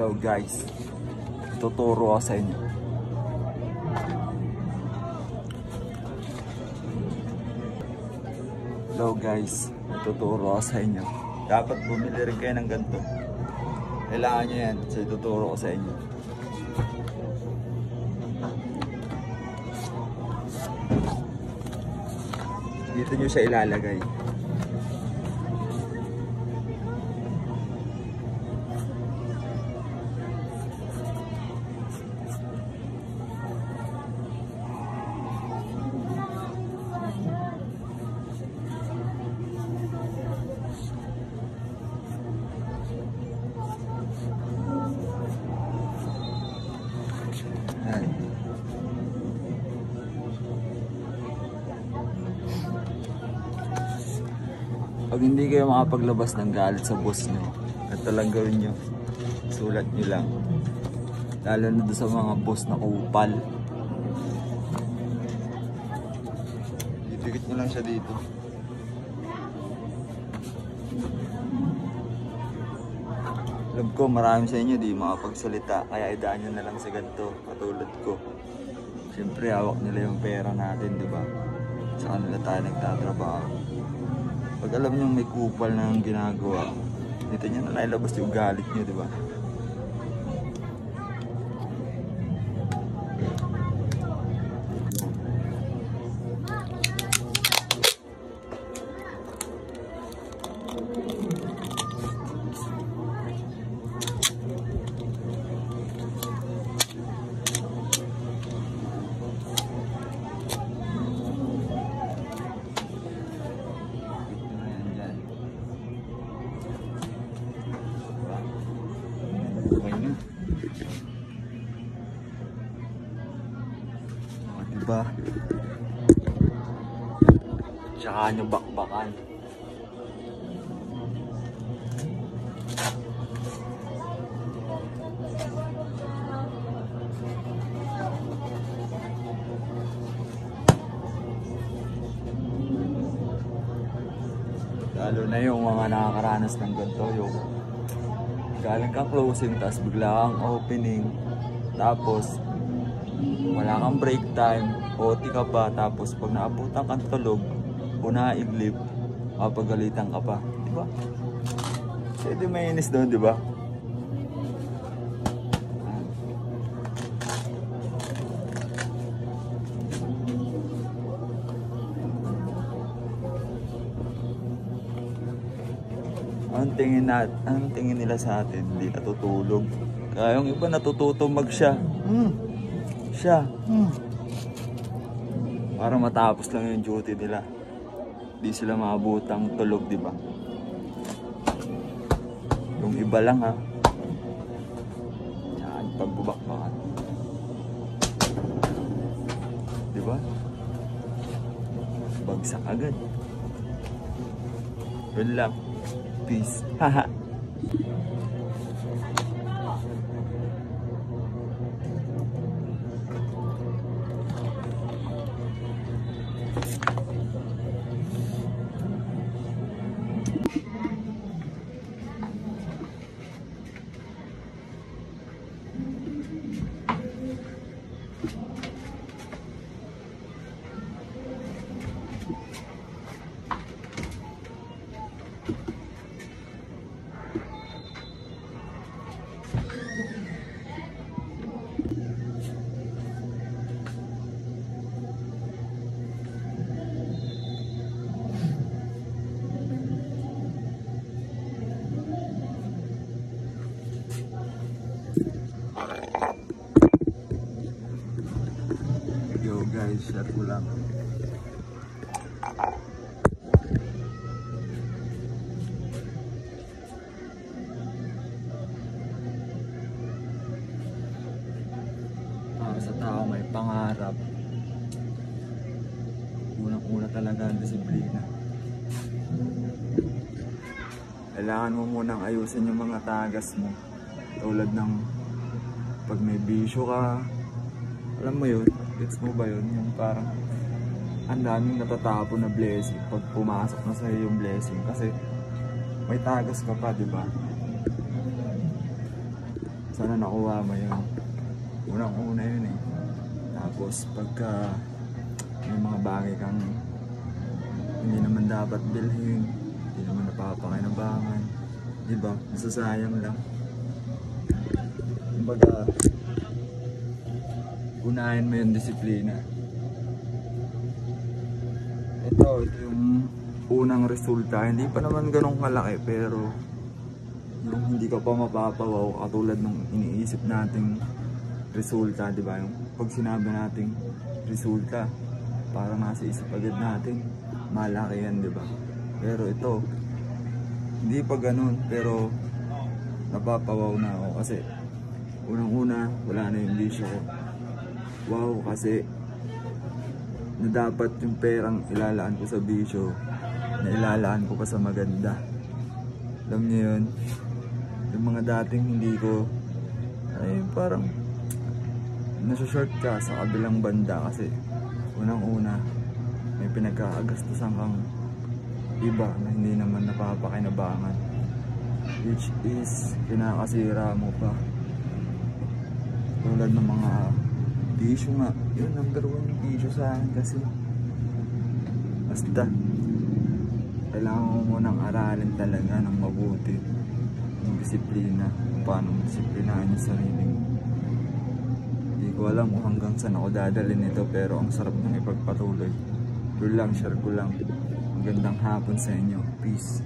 Hello guys, tuturo ako sa inyo. Hello guys, tuturo ako sa inyo. Dapat bumili rin kayo ng ganito. Kailangan nyo yan, so tuturo ko sa inyo. Dito nyo siya ilalagay. Pag hindi kayo makapaglabas ng galit sa boss nyo, ito lang gawin nyo, sulat nyo lang. Lalo na doon sa mga boss na kupal, didikit nyo lang siya dito. Alam ko marami sa inyo di makapagsalita, kaya idaan nyo na lang sa ganito, katulad ko. Siyempre hawak nila yung pera natin, di ba? Sa kanila tayo nagtatrabaho. Pag alam nyo may kupal na ang ginagawa, dito nyo na nailabas yung galit nyo, di ba? Okay na. O, diba? Tsaka nyo bakbakan. Lalo na yung mga nakakaranas ng ganito, yung galing kang closing, tapos bigla kang opening, tapos wala kang break time, OT ka pa, tapos pag naabutan kang tulog o naiglip, mapagalitan ka pa, di ba? Pwede mainis doon, di ba? Anong tingin nila sa atin? Hindi natutulog. Kaya yung iba natututulog siya. Para matapos lang yung duty nila. Di sila maabutang tulog, di ba? Yung iba lang ha. Yan, pagbubakbakan. Di ba? Bagsak agad. Yun lang. Peace. Haha. Yo guys, share ko lang. Para sa tao may pangarap, unang-una talaga ang disiplina. Kailangan mo munang ayusin yung mga tagas mo. Tulad ng pag may bisyo ka, alam mo yun, gets mo ba yun? Yung parang ang daming natatapon na blessing pag pumasok na sa'yo yung blessing. Kasi may tagas ka pa, di ba? sana nakuha mo yun. Unang-una yun eh. Tapos pagka may mga bagay kang hindi naman dapat bilhin, hindi naman napapakinabangan, diba? Nasasayang lang. Kumbaga, unahin mo yung disiplina. Ito yung unang resulta. Hindi pa naman ganun kalaki, pero yung hindi ka pa mapapawaw katulad nung iniisip nating resulta, di ba? Yung pag sinabi nating resulta, parang nasa isip agad natin, malaki yan, di ba? Pero ito, hindi pa ganun, pero napapawaw na ako kasi unang-una, wala na yung bisyo ko. Wow, kasi na dapat yung perang ilalaan ko sa bisyo, na ilalaan ko pa sa maganda. Alam niyo yun? Yung mga dating hindi ko, ay parang nasa-short ka sa kabilang banda kasi unang-una may pinagkakagastusan kang iba na hindi naman napapakinabangan, which is kinakasira mo pa. Tulad ng mga issue nga, yun number 1 issue sa akin kasi basta kailangan mo munang aralin talaga ng mabuti yung disiplina, kung paano disiplinahan yung sarili mo. Hindi ko alam kung hanggang saan ako dadalhin nito, pero ang sarap ng ipagpatuloy. Yun lang, share ko lang. Magandang hapon sa inyo. Peace.